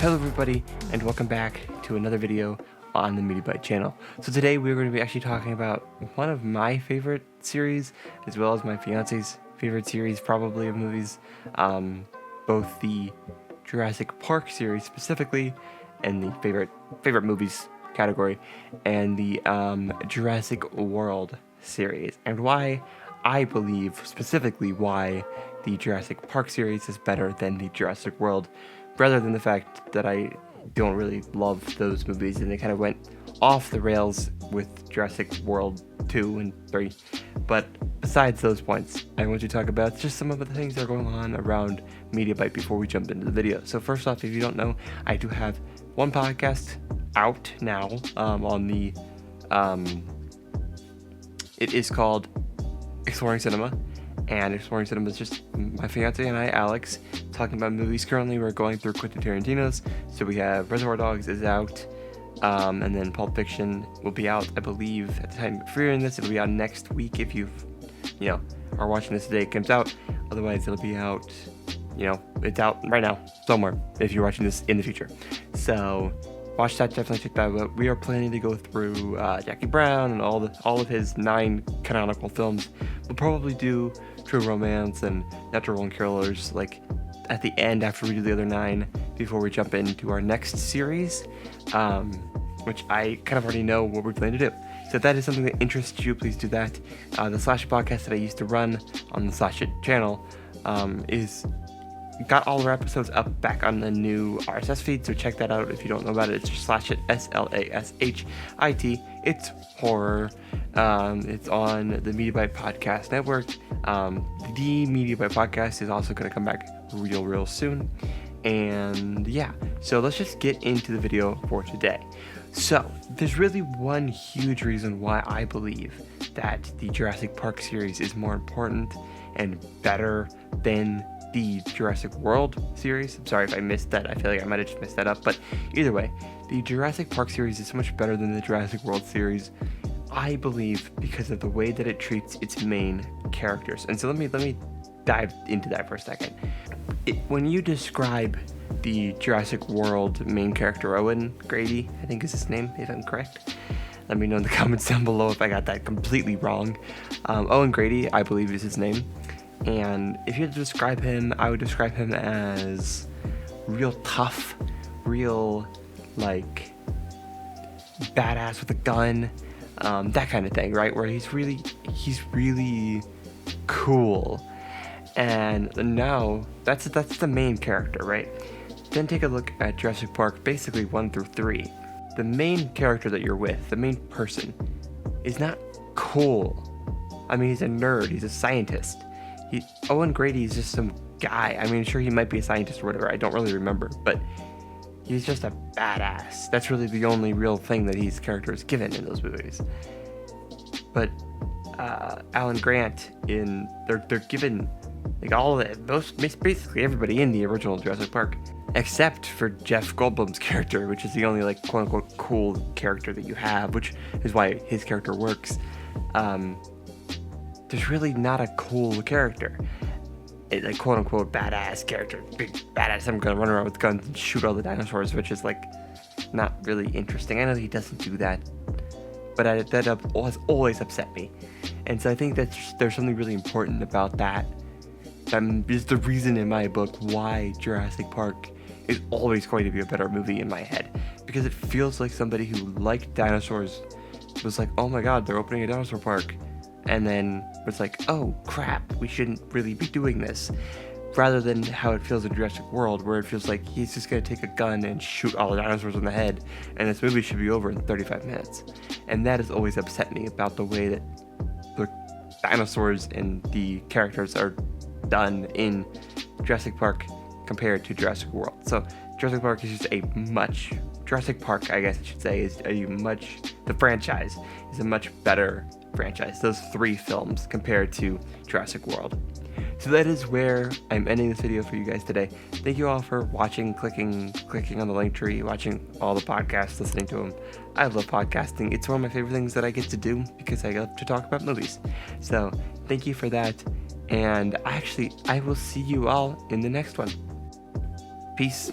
Hello everybody, and welcome back to another video on the MediaBite channel. So today we're going to be actually talking about one of my favorite series, as well as my fiance's favorite series probably of movies. Both the Jurassic Park series specifically, and the favorite movies category, and the Jurassic World series, and why I believe specifically why the Jurassic Park series is better than the Jurassic World, rather than the fact that I don't really love those movies and they kind of went off the rails with Jurassic World 2 and 3. But besides those points, I want to talk about just some of the things that are going on around MediaBite before we jump into the video. So first off, if you don't know, I do have one podcast out now on the it is called Exploring Cinema, and Exploring Cinema is just my fiance and I, Alex, talking about movies. Currently we're going through Quentin Tarantino's, so we have Reservoir Dogs is out, and then Pulp Fiction will be out, I believe, at the time if you're hearing this, it'll be out next week. If you are watching this today, it comes out. Otherwise it'll be out, it's out right now somewhere if you're watching this in the future. So watch that, definitely check that out. We are planning to go through Jackie Brown and all of his 9 canonical films. We'll probably do True Romance and Natural Born Killers like at the end after we do the other 9 before we jump into our next series, which I kind of already know what we plan to do. So if that is something that interests you, please do that. The Slash It podcast that I used to run on the Slash It channel is got all our episodes up back on the new RSS feed, so check that out if you don't know about it. It's Slash It, SLASHIT. It's horror. It's on the MediaBite Podcast Network. The MediaBite Podcast is also going to come back real soon. And yeah, so let's just get into the video for today. So there's really one huge reason why I believe that the Jurassic Park series is more important and better than the Jurassic World series. I'm sorry if I missed that. I feel like I might have just messed that up. But either way, the Jurassic Park series is so much better than the Jurassic World series, I believe, because of the way that it treats its main characters. And so let me dive into that for a second. When you describe the Jurassic World main character, Owen Grady, I think is his name, if I'm correct. Let me know in the comments down below if I got that completely wrong. Owen Grady, I believe, is his name. And if you had to describe him, I would describe him as real tough, real, like, badass with a gun, that kind of thing, right? Where he's really cool. And now, that's the main character, right? Then take a look at Jurassic Park, basically 1 through 3. The main character that you're with, the main person, is not cool. I mean, he's a nerd, he's a scientist. Owen Grady is just some guy. I mean, sure, he might be a scientist or whatever, I don't really remember, but he's just a badass. That's really the only real thing that his character is given in those movies. But Alan Grant, they're given like all of it, basically everybody in the original Jurassic Park, except for Jeff Goldblum's character, which is the only like quote unquote cool character that you have, which is why his character works. There's really not a cool character. Like quote unquote badass character, big badass, I'm gonna run around with guns and shoot all the dinosaurs, which is like not really interesting. I know he doesn't do that, but that has always upset me. And so I think that there's something really important about that. That is the reason in my book why Jurassic Park is always going to be a better movie in my head, because it feels like somebody who liked dinosaurs was like, oh my god, they're opening a dinosaur park, and then was like, oh crap, we shouldn't really be doing this, rather than how it feels in Jurassic World, where it feels like he's just going to take a gun and shoot all the dinosaurs in the head, and this movie should be over in 35 minutes. And that has always upset me about the way that the dinosaurs and the characters are done in Jurassic Park compared to Jurassic World. So Jurassic Park is just Jurassic Park, I guess I should say, the franchise is a much better franchise, those 3 films compared to Jurassic World. So that is where I'm ending this video for you guys today. Thank you all for watching, clicking on the link tree, watching all the podcasts, listening to them. I love podcasting. It's one of my favorite things that I get to do because I love to talk about movies. So thank you for that. And I will see you all in the next one. Peace.